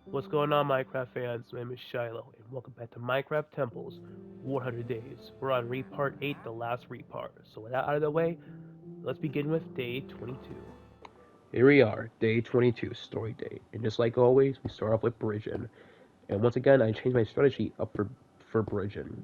What's going on, Minecraft fans? My name is Shiloh, and welcome back to Minecraft Temples 100 Days. We're on Repart 8, the last Repart. So with that out of the way, let's begin with Day 22. Here we are, Day 22, Story Day. And just like always, we start off with Bridging. And once again, I changed my strategy up for Bridging.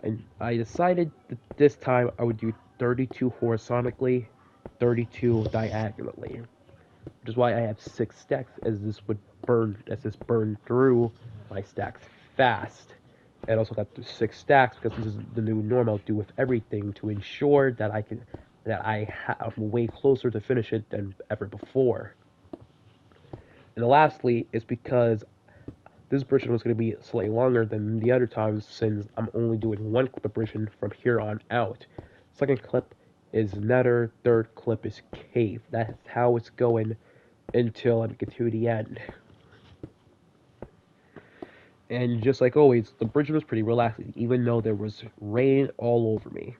And I decided that this time I would do 32 horizontally, 32 diagonally. Which is why I have 6 stacks, as this burn through my stacks fast. And also got 6 stacks because this is the new norm I'll do with everything to ensure that I'm way closer to finish it than ever before. And lastly is because this bridge was going to be slightly longer than the other times since I'm only doing one clip of bridging from here on out. Second clip is Nether, third clip is Cave. That's how it's going until I get to the end. And just like always, the bridge was pretty relaxing, even though there was rain all over me.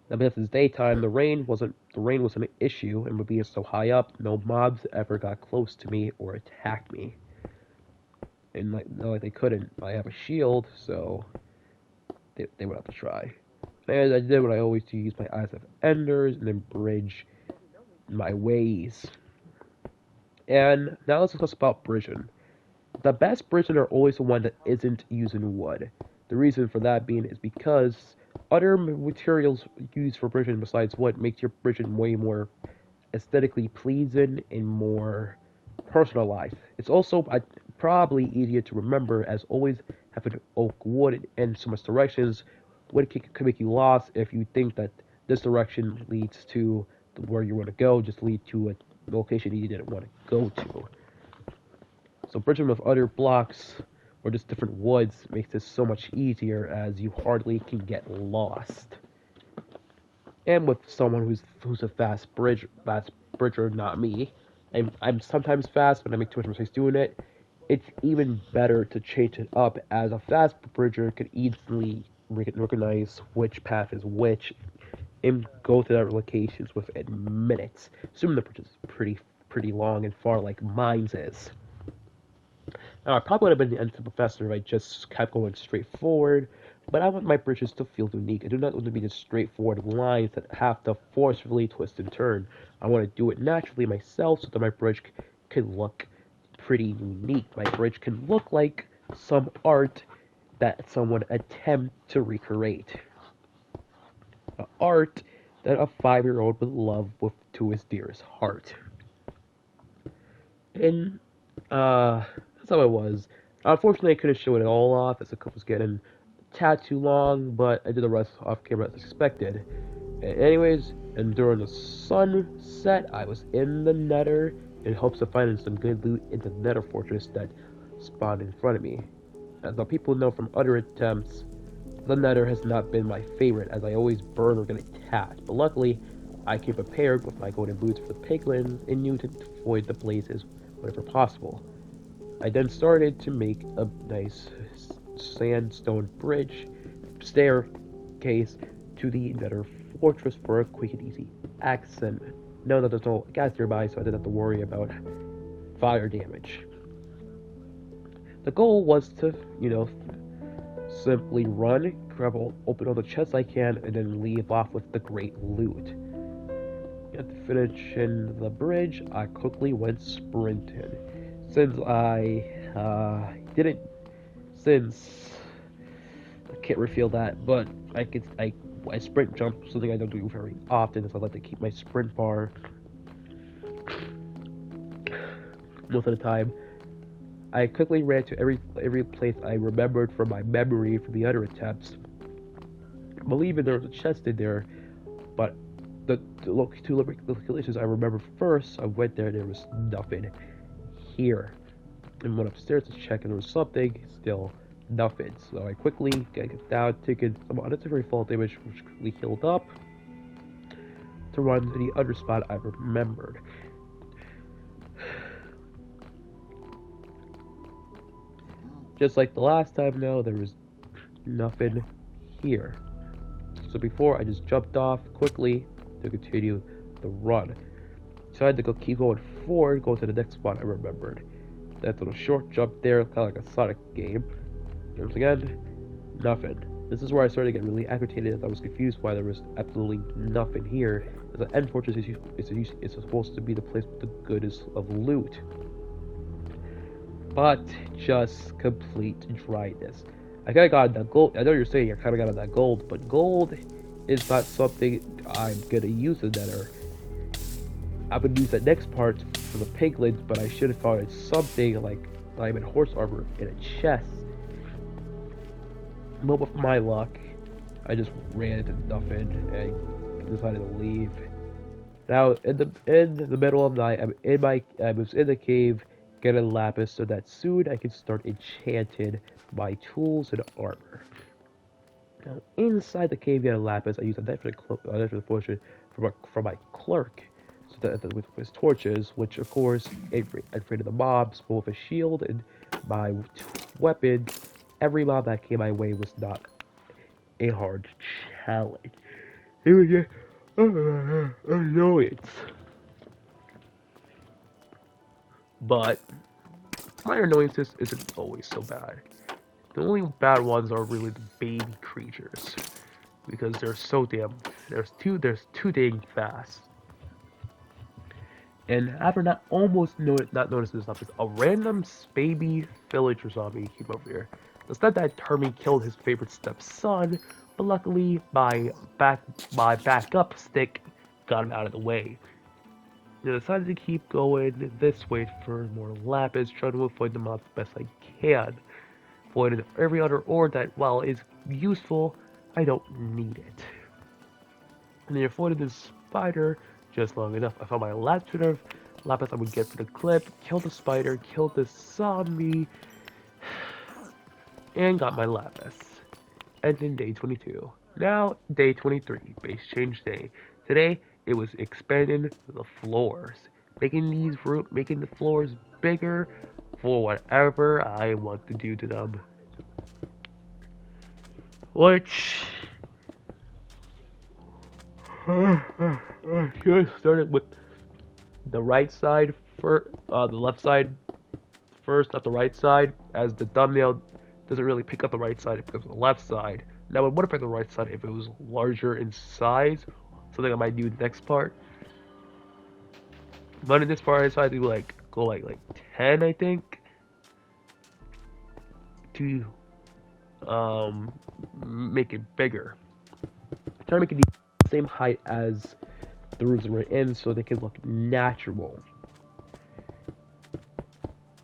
Now, because it's daytime, the rain wasn't an issue, and with being so high up, no mobs ever got close to me or attacked me. And like they couldn't. I have a shield, so they would have to try. And I did what I always do: use my eyes of enders and then bridge my ways. And now let's discuss about bridging. The best bridging are always the one that isn't using wood. The reason for that being is because other materials used for bridging besides wood makes your bridging way more aesthetically pleasing and more personalized. It's also probably easier to remember, as always having oak wood in so much directions would could make you lost if you think that this direction leads to where you want to go, just lead to a location you didn't want to go to. So bridging with other blocks or just different woods makes this so much easier, as you hardly can get lost. And with someone who's a fast bridger, not me. I'm sometimes fast, but I make too much mistakes doing it. It's even better to change it up, as a fast bridger could easily recognize which path is which and go to other locations within minutes. Assuming the bridge is pretty long and far, like mine's is. Now, I probably would have been the end professor if I just kept going straight forward, but I want my bridges to feel unique. I do not want to be just straightforward lines that have to forcefully twist and turn. I want to do it naturally myself so that my bridge can look pretty unique. My bridge can look like some art that someone attempt to recreate. Art that a 5-year-old would love to his dearest heart. And, that's how it was. Unfortunately, I couldn't show it all off, as the clip was getting a tad too long, but I did the rest off camera as expected. Anyways, and during the sunset, I was in the Nether in hopes of finding some good loot in the Nether fortress that spawned in front of me. As the people know from other attempts, the Nether has not been my favorite, as I always burn or get attacked. But luckily, I came prepared with my golden boots for the piglins and knew to avoid the blazes whenever possible. I then started to make a nice sandstone bridge staircase to the Nether fortress for a quick and easy access. Know that there's no gas nearby, so I didn't have to worry about fire damage. The goal was to, simply run, open all the chests I can, and then leave off with the great loot. After finishing the bridge, I quickly went sprinting. Since I can't reveal that, but I sprint jump, something I don't do very often, so I like to keep my sprint bar most of the time. I quickly ran to every place I remembered from my memory from the other attempts. I believe there was a chest in there, but the two locations I remember first, I went there, there was nothing here. And went upstairs to check, and there was something, still nothing. So I quickly got down, taking some unnecessary fall damage, which quickly healed up to run to the other spot I remembered. Just like the last time, though, there was nothing here. So before, I just jumped off quickly to continue the run. Decided to keep going forward, go to the next spot I remembered. That little short jump there, kind of like a Sonic game. Once again, nothing. This is where I started to get really agitated as I was confused why there was absolutely nothing here. As the end fortress is supposed to be the place with the goodest of loot. But just complete dryness. I kinda got that gold. I know you're saying I kinda got that gold, but gold is not something I'm gonna use in Nether. I would use that next part for the piglins, but I should have thought it's something like diamond horse armor in a chest. But with my luck, I just ran into nothing and decided to leave. Now in the middle of the night, I was in the cave getting lapis so that soon I could start enchanting my tools and armor. Now inside the cave getting lapis, I used a knife for the fortune from my clerk. So that with his torches, which of course afraid of the mobs, both a shield and my weapon. Every mob that came my way was not a hard challenge. It was just annoyance. But my annoyances isn't always so bad. The only bad ones are really the baby creatures. Because they're so damn there's too dang fast. And after not noticing this stuff, a random baby villager zombie came over here. Instead that Termy killed his favorite stepson, but luckily my backup stick got him out of the way. I decided to keep going this way for more lapis, trying to avoid the mobs the best I can. Avoiding every other ore that, while is useful, I don't need it. And then avoided this spider just long enough. I found my last bit of lapis I would get for the clip, killed the spider, killed the zombie, and got my lapis. Ending day 22. Now, day 23, base change day. Today, it was expanding the floors, making the floors bigger for whatever I want to do to them. Which should have started with the right side for the left side first, not the right side, as the thumbnail doesn't really pick up the right side, it picks up the left side. Now it would have picked the right side if it was larger in size, something I might do next part. But in this part I decided to go like 10 I think to make it bigger. Try to make it the same height as the rooms we're in so they can look natural.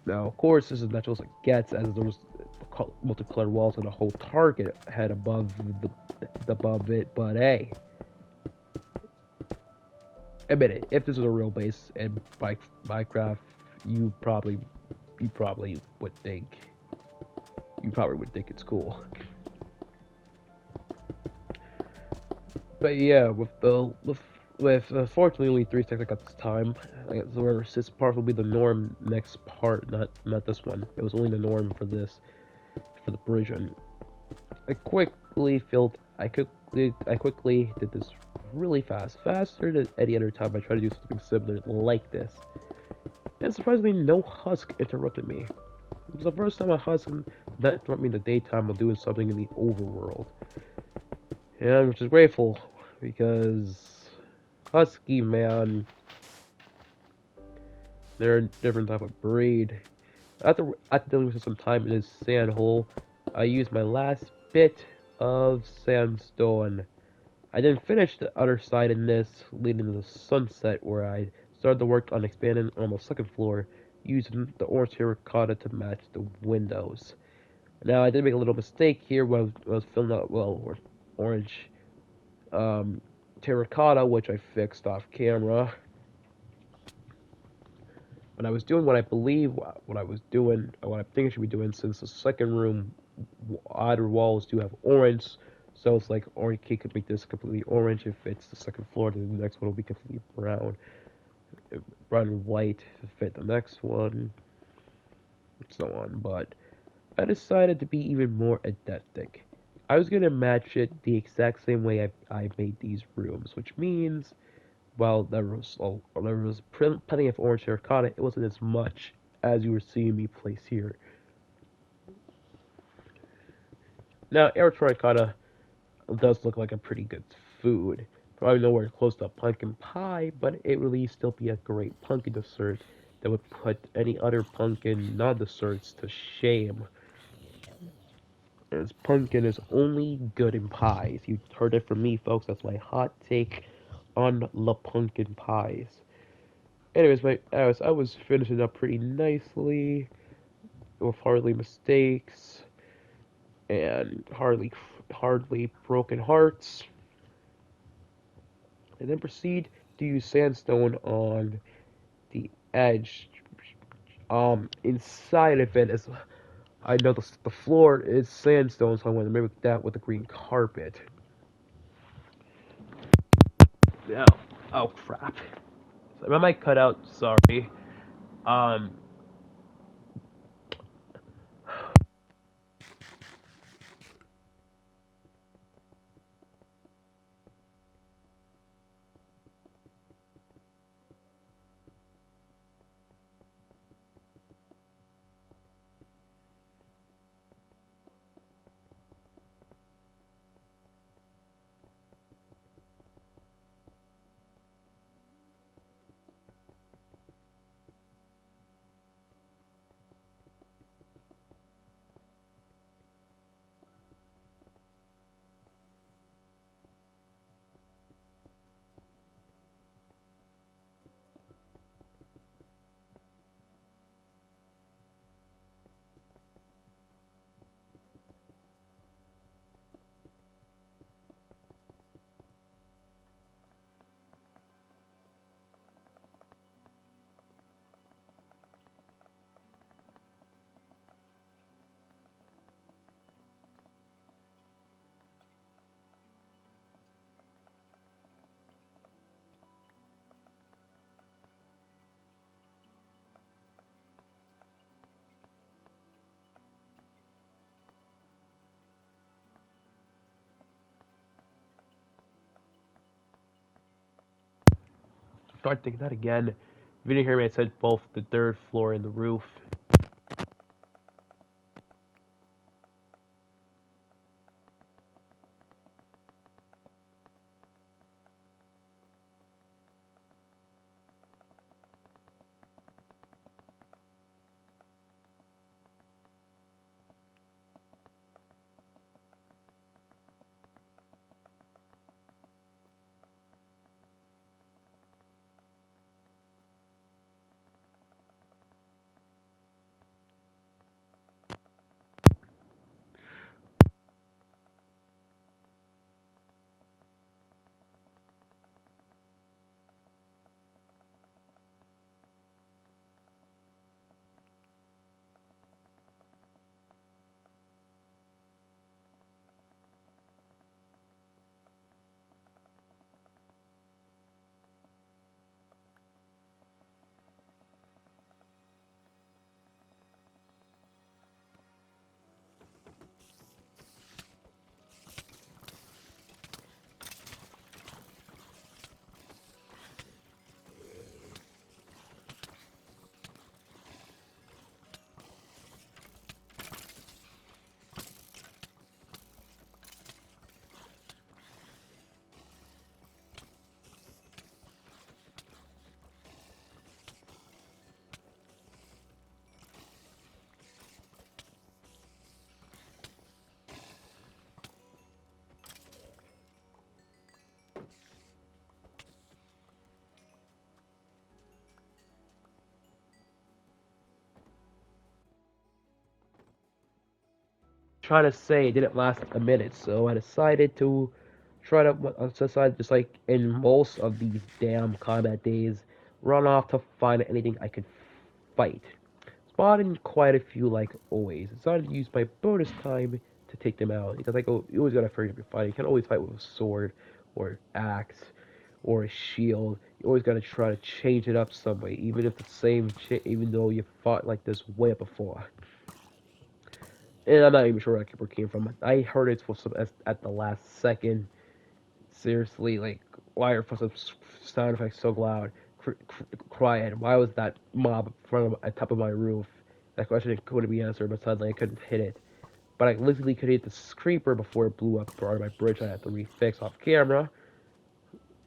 Now, of course, this is natural as it gets, as there was multicolored walls and a whole target head above it. But hey, admit it, if this was a real base in Minecraft, you probably would think it's cool. But yeah, with unfortunately only 3 seconds at this time, so this part will be the norm next part, not this one. It was only the norm for the version. I quickly did this really fast, faster than any other time I tried to do something similar like this. And surprisingly, no husk interrupted me. It was the first time a husk that interrupted me in the daytime while doing something in the overworld. And which is grateful, because husky, man, they're a different type of breed. After dealing with some time in this sand hole, I used my last bit of sandstone. I then finished the other side in this, leading to the sunset, where I started the work on expanding on the second floor, using the orange terracotta to match the windows. Now, I did make a little mistake here when I was filling out, orange terracotta, which I fixed off camera. When I was doing what I believe, what I think I should be doing, since the second room, either walls do have orange, so it's like orange cake could make this completely orange. If it's the second floor, then the next one will be completely brown, brown and white to fit the next one, and so on. But I decided to be even more aesthetic. I was gonna match it the exact same way I made these rooms, which means, well, there was plenty of orange terracotta. It wasn't as much as you were seeing me place here. Now, orange terracotta does look like a pretty good food. Probably nowhere close to pumpkin pie, but it really still be a great pumpkin dessert that would put any other pumpkin non-desserts to shame. As pumpkin is only good in pies. You heard it from me, folks. That's my hot take on the pumpkin pies. Anyways, I was finishing up pretty nicely with hardly mistakes and hardly broken hearts, and then proceed to use sandstone on the edge. Inside of it is, I know the floor is sandstone, so I want to mimic that with a green carpet. Now, oh crap! So I might cut out. Sorry. Um, start thinking that again. If you didn't hear me, I said both the third floor and the roof. Trying to say it didn't last a minute, so I decided to try to decide just like in most of these damn combat days, run off to find anything I could fight. Spotted quite a few like always. Decided to use my bonus time to take them out because you always gotta figure if you're fighting. You can't always fight with a sword or axe or a shield. You always gotta try to change it up some way, even if the same shit, even though you fought like this way before. And I'm not even sure where it came from. I heard it was at the last second. Seriously, like, why are some sound effects so loud? Quiet. Why was that mob in front of at top of my roof? That question couldn't be answered, but suddenly I couldn't hit it. But I literally could hit the creeper before it blew up part of my bridge. I had to refix off camera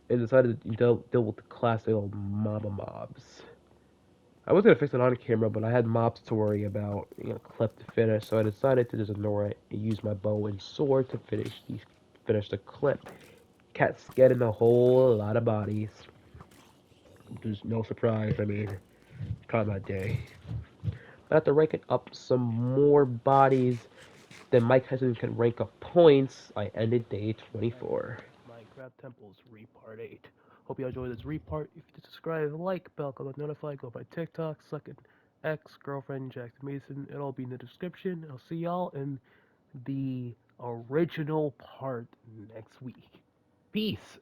and decided to deal with the classic old mobs. I was gonna fix it on camera, but I had mobs to worry about, clip to finish, so I decided to just ignore it and use my bow and sword to finish the clip. Cats getting a whole lot of bodies. There's no surprise. I mean, combat day. After ranking up some more bodies than Mike Tyson can rank up points, I ended day 24. Minecraft Temples Repart 8. Hope you enjoyed this repart. If you subscribe, like, bell, comment, notify, go by TikTok, second ex girlfriend Jackson Mason. It'll all be in the description. I'll see y'all in the original part next week. Peace.